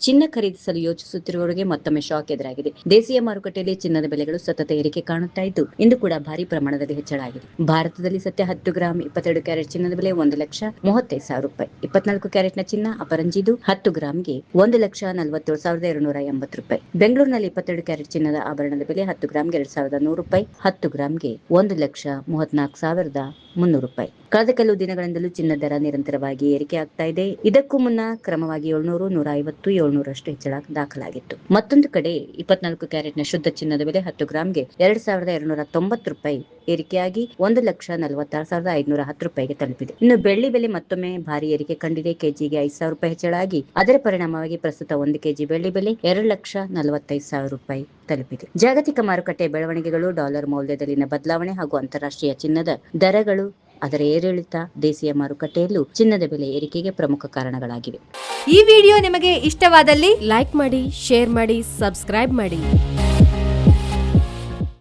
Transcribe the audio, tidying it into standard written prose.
ಚಿನ್ನ ಖರೀದಿಸಲು ಯೋಚಿಸುತ್ತಿರುವವರಿಗೆ ಮತ್ತೊಮ್ಮೆ ಶಾಕ್ ಎದುರಾಗಿದೆ. ದೇಶೀಯ ಮಾರುಕಟ್ಟೆಯಲ್ಲಿ ಚಿನ್ನದ ಬೆಲೆಗಳು ಸತತ ಏರಿಕೆ ಕಾಣುತ್ತಾ ಇದ್ದು, ಇಂದು ಕೂಡ ಭಾರಿ ಪ್ರಮಾಣದಲ್ಲಿ ಹೆಚ್ಚಳ ಆಗಿದೆ. ಭಾರತದಲ್ಲಿ ಸದ್ಯ 10 ಗ್ರಾಂ 22 ಕ್ಯಾರೆಟ್ ಚಿನ್ನದ ಬೆಲೆ 1,35,000 ರೂಪಾಯಿ. 24 ಕ್ಯಾರೆಟ್ನ ಚಿನ್ನ ಅಪರಂಜಿದು 10 ಗ್ರಾಂಗೆ 1,47,280 ರೂಪಾಯಿ. ಬೆಂಗಳೂರಿನಲ್ಲಿ 22 ಕ್ಯಾರೆಟ್ ಚಿನ್ನದ ಆಭರಣದ ಬೆಲೆ 10 ಗ್ರಾಂಗೆ 2,100 ರೂಪಾಯಿ. 10 ಗ್ರಾಂಗೆ 1,34,300 ರೂಪಾಯಿ. ಕಳೆದ ಕೆಲವು ದಿನಗಳಿಂದಲೂ ಚಿನ್ನದ ದರ ನಿರಂತರವಾಗಿ ಏರಿಕೆ ಆಗ್ತಾ ಇದೆ. ಇದಕ್ಕೂ ಮುನ್ನ ಕ್ರಮವಾಗಿ 700, 150, 700 ಹೆಚ್ಚಳ ದಾಖಲಾಗಿತ್ತು. ಮತ್ತೊಂದು ಕಡೆ 24 ಕ್ಯಾರೆಟ್ನ ಶುದ್ಧ ಚಿನ್ನದ ಬೆಲೆ 10 ಗ್ರಾಂಗೆ 2,290 ರೂಪಾಯಿ ಏರಿಕೆಯಾಗಿ 1,46,510 ರೂಪಾಯಿಗೆ ತಲುಪಿದೆ. ಇನ್ನು ಬೆಳ್ಳಿ ಬೆಲೆ ಮತ್ತೊಮ್ಮೆ ಭಾರಿ ಏರಿಕೆ ಕಂಡಿದೆ. ಕೆಜಿಗೆ 5,000 ರೂಪಾಯಿ ಹೆಚ್ಚಳ ಆಗಿ ಅದರ ಪರಿಣಾಮವಾಗಿ ಪ್ರಸ್ತುತ 1 ಕೆಜಿ ಬೆಳ್ಳಿ ಬೆಲೆ 2,45,000 ರೂಪಾಯಿ ತಲುಪಿದೆ. ಜಾಗತಿಕ ಮಾರುಕಟ್ಟೆ ಬೆಳವಣಿಗೆಗಳು, ಡಾಲರ್ ಮೌಲ್ಯದಲ್ಲಿನ ಬದಲಾವಣೆ ಹಾಗೂ ಅಂತಾರಾಷ್ಟ್ರೀಯ ಚಿನ್ನದ ದರಗಳು, ಅದರ ಏರಿಳಿತ ದೇಶೀಯ ಮಾರುಕಟ್ಟೆಯಲ್ಲೂ ಚಿನ್ನದ ಬೆಲೆ ಏರಿಕೆಗೆ ಪ್ರಮುಖ ಕಾರಣಗಳಾಗಿವೆ. ಈ ವಿಡಿಯೋ ನಿಮಗೆ ಇಷ್ಟವಾದಲ್ಲಿ ಲೈಕ್ ಮಾಡಿ, ಶೇರ್ ಮಾಡಿ, ಸಬ್ಸ್ಕ್ರೈಬ್ ಮಾಡಿ.